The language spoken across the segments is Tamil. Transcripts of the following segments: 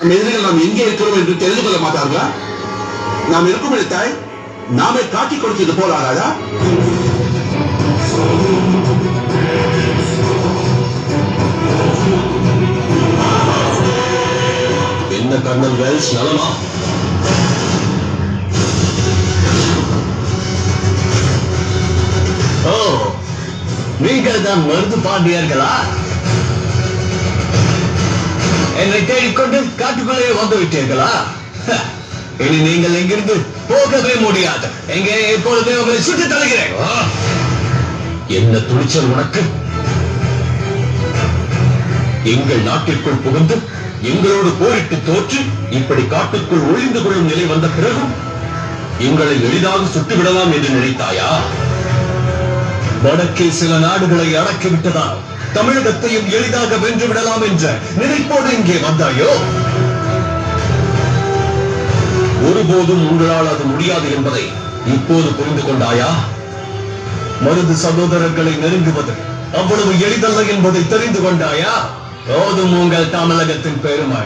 எதிரிகள் நாம் எங்கே இருக்கிறோம் என்று தெரிந்து கொள்ள மாட்டார்களா? நாம் இருக்கும் இடத்தை நாமே காட்டி கொடுத்தது போல ஆகாதா? என்ன கர்னல் வெல்ஸ், நலமா? ஓ, நீங்கள் தான் மருது பாண்டியர்களா? என்னை தேடிக்கொண்டு காட்டுக்குள்ளே வந்து விட்டீர்களா? இனி நீங்கள் இங்கிருந்து போகவே முடியாது. எங்கே எப்பொழுதே உங்களை சுற்றி தருகிறேன். என்ன துணிச்சல் உனக்கு? எங்கள் நாட்டிற்குள் புகுந்து எங்களோடு போரிட்டு தோற்று இப்படி காட்டுக்குள் ஒளிந்து கொள்ளும் நிலை வந்த பிறகும் எங்களை எளிதாக சுட்டுவிடலாம் என்று நினைத்தாயா? வடக்கே சில நாடுகளை அடக்கிவிட்டதால் தமிழகத்தையும் எளிதாக வென்று விடலாம் என்ற நினைப்போடு இங்கே வந்தாயோ? ஒருபோதும் உங்களால் அது முடியாது என்பதை இப்போது புரிந்து கொண்டாயா? மருது சகோதரர்களை நெருங்குவது அவ்வளவு எளிதல்ல என்பதை தெரிந்து கொண்டாயா? போதும் உங்கள் தமிழகத்தின் பெருமை.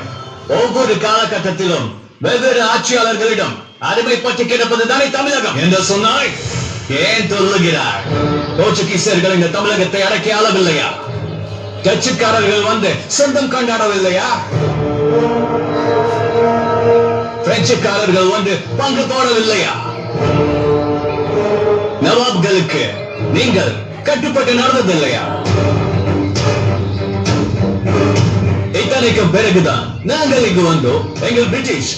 ஒவ்வொரு காலகட்டத்திலும் வெவ்வேறு ஆட்சியாளர்களிடம் அடிமைப்பட்டு கிடப்பது தானே தமிழகம் என்று சொன்னாய். ஏன் சொல்லுகிறார்? போர்ச்சுகீசியர்கள் இந்த தமிழகத்தை அடக்கி ஆளவில்லையா? டச்சுக்காரர்கள் வந்து சொந்தம் கொண்டாடவில்லையா? பிரெஞ்சுக்காரர்கள் வந்து பங்கு போடவில்லையா? நவாப்களுக்கு நீங்கள் கட்டுப்பட்டு நடந்ததில்லையா? இத்தனைக்கும் பிறகுதான் நாங்கள் இங்கு வந்தோம். எங்கள் பிரிட்டிஷ்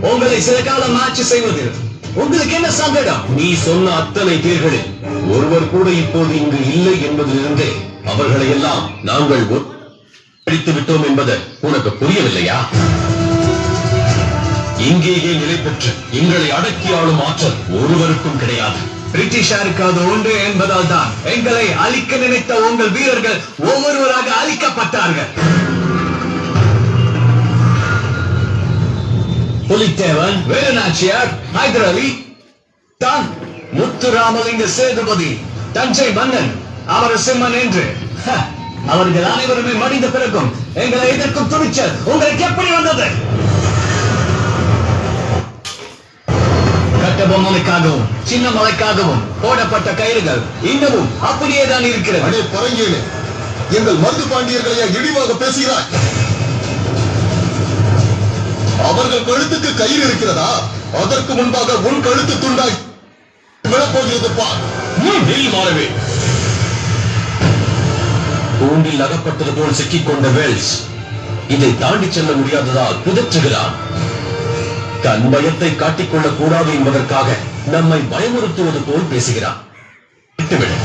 உங்களை சில காலம் ஆட்சி செய்வதில் உங்களுக்கு என்ன சங்கடம்? நீ சொன்ன அத்தனை பேர்களில் ஒருவர் கூட இப்போது இங்கு இல்லை என்பதிலிருந்தே அவர்களை எல்லாம் நாங்கள் அடித்து விட்டோம் என்பது உனக்கு புரியவில்லையா? இங்கேயே நிலை பெற்று எங்களை அடக்கி ஆளும் ஆற்றல் ஒருவருக்கும் கிடையாது. பிரிட்டிஷாருக்கு அது உண்டு என்பதால் தான் எங்களை அழிக்க நினைத்த உங்கள் வீரர்கள் ஒவ்வொருவராக அழிக்கப்பட்டார்கள். புலித்தேவன், வேலுநாச்சியார், ஹைதர் அலி, தான் முத்துராமலிங்க சேதுபதி, தஞ்சை மன்னன், அமரசிம்மன் என்று அவர்கள் அனைவருமே மடிந்த பிறகும் எங்களை எதிர்க்கும் துணிச்சல் உங்களுக்கு எப்படி வந்தது? கட்டபொம்மனுக்காகவும் சின்ன மலைக்காகவும் போடப்பட்ட கயிறுகள் இன்னமும் அப்படியே தான் இருக்கிறது. பரங்கேனே, எங்கள் மருது பாண்டியர்களையா இழிவாக பேசுகிறாய்? அவர்கள் கழுத்துக்கு கயிறு இருக்கிறதா? அதற்கு முன்பாக உன் கழுத்து துண்டாய் விழப்போகிறது பார். மாறவே கூண்டில் அகப்பட்டது போல் சிக்கிக் கொண்ட வெல்ஸ் இதை தாண்டி செல்ல முடியாததால் பிதற்றுகிறான். தன் பயத்தை காட்டிக்கொள்ளக் கூடாது என்பதற்காக நம்மை பயமுறுத்துவது போல் பேசுகிறான். விட்டுவிடு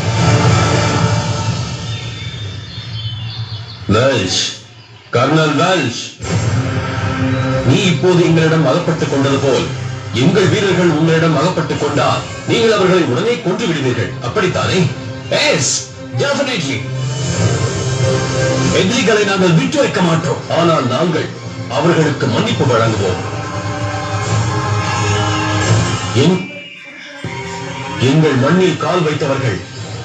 வெல்ஸ், கர்னல் வெல்ஸ், நீ இப்போது எங்களிடம் அகப்பட்டுக் கொண்டது போல் எங்கள் வீரர்கள் உங்களிடம் அகப்பட்டுக் கொண்டால் நீங்கள் அவர்களை உடனே கொன்று விடுவீர்கள், அப்படித்தானே? Yes, definitely. எதிரிகளை நாங்கள் விட்டு வைக்க மாட்டோம். ஆனால் நாங்கள் அவர்களுக்கு மன்னிப்பு வழங்குவோம். எங்கள் மண்ணில் கால் வைத்தவர்கள்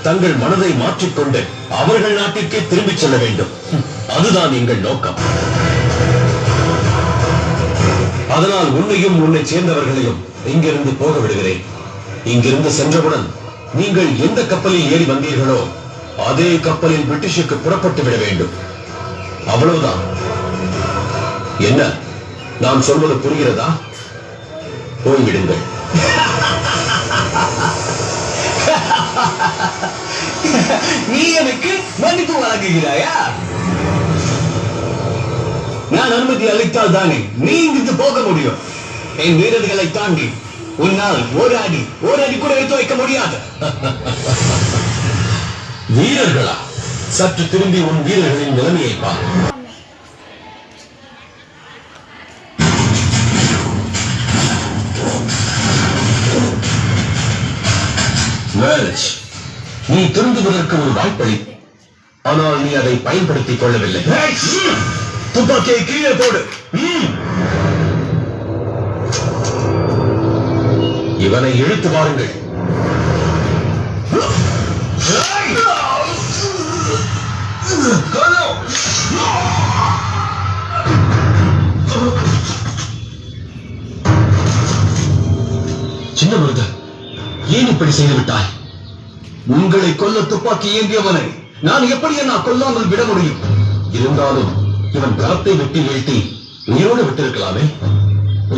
தங்கள் மனதை மாற்றிக்கொண்டு அவர்கள் நாட்டிற்கே திரும்பிச் செல்ல வேண்டும். அதுதான் எங்கள் நோக்கம். அதனால் உன்னையும் உன்னை சேர்ந்தவர்களையும் இங்கிருந்து போக விடுகிறேன். இங்கிருந்து சென்றவுடன் நீங்கள் எந்த கப்பலில் ஏறி வந்தீர்களோ அதே கப்பலில் பிரிட்டிஷுக்கு புறப்பட்டு விட வேண்டும். அவ்வளவுதான். என்ன நான் சொல்வது புரிகிறதா? போய்விடுங்கள். நீ எனக்கு மன்னிப்பு வழங்குகிறாயா? நான் அனுமதி அளித்தால் தானே நீ இங்கிருந்து போக முடியும். என் வீரர்களை தாண்டி உன்னால் ஒரு அடி கூட வைத்து வைக்க முடியாது. வீரர்களா? சற்று திரும்பி உன் வீரர்களின் நிலைமையை பார். நீ திருந்துவதற்கு ஒரு வாய்ப்பளி, ஆனால் நீ அதை பயன்படுத்திக் கொள்ளவில்லை. துப்பாக்கியை கீழே போடு. இவனை இழுத்து பாருங்கள். சின்ன மருது, ஏன் இப்படி செய்து விட்டாய்? உங்களை கொல்ல துப்பாக்கி ஏந்தியவனை நான் எப்படி நான் கொல்லாமல் விட முடியும்? இருந்தாலும் இவன் கரத்தை வெட்டி வீழ்த்தி உயிரோடு விட்டிருக்கலாமே.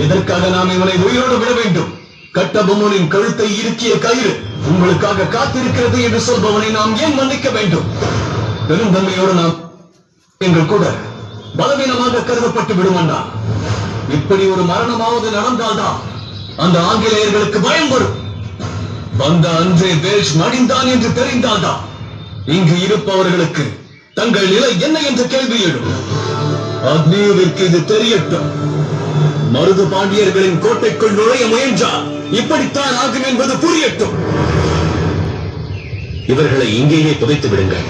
எதற்காக நாம் இவனை உயிரோடு விட வேண்டும்? கட்டபொம்மனின் கழுத்தை இறுக்கிய கயிறு உங்களுக்காக காத்திருக்கிறது என்று சொல்பவனை நாம் ஏன் மன்னிக்க வேண்டும்? பெருந்தன்மையோடு நாம் எங்கள் கூட பலவீனமாக கருதப்பட்டு விடுமண்டா. இப்படி ஒரு மரணமாவது நடந்தால்தான் அந்த ஆங்கிலேயர்களுக்கு பயம் வரும். வந்த அன்றே வேல்ஸ் மடிந்தான் என்று தெரிந்தால்தான் இங்கு இருப்பவர்களுக்கு தங்கள் நிலை என்ன என்ற கேள்வி எழும். அக்னியுவிற்கு இது தெரியட்டும். மருது பாண்டியர்களின் கோட்டைக்குள் நுழைய முயன்றால் இப்படித்தான் ஆகும் என்பது புரியட்டும். இவர்களை இங்கேயே புதைத்து விடுங்கள்.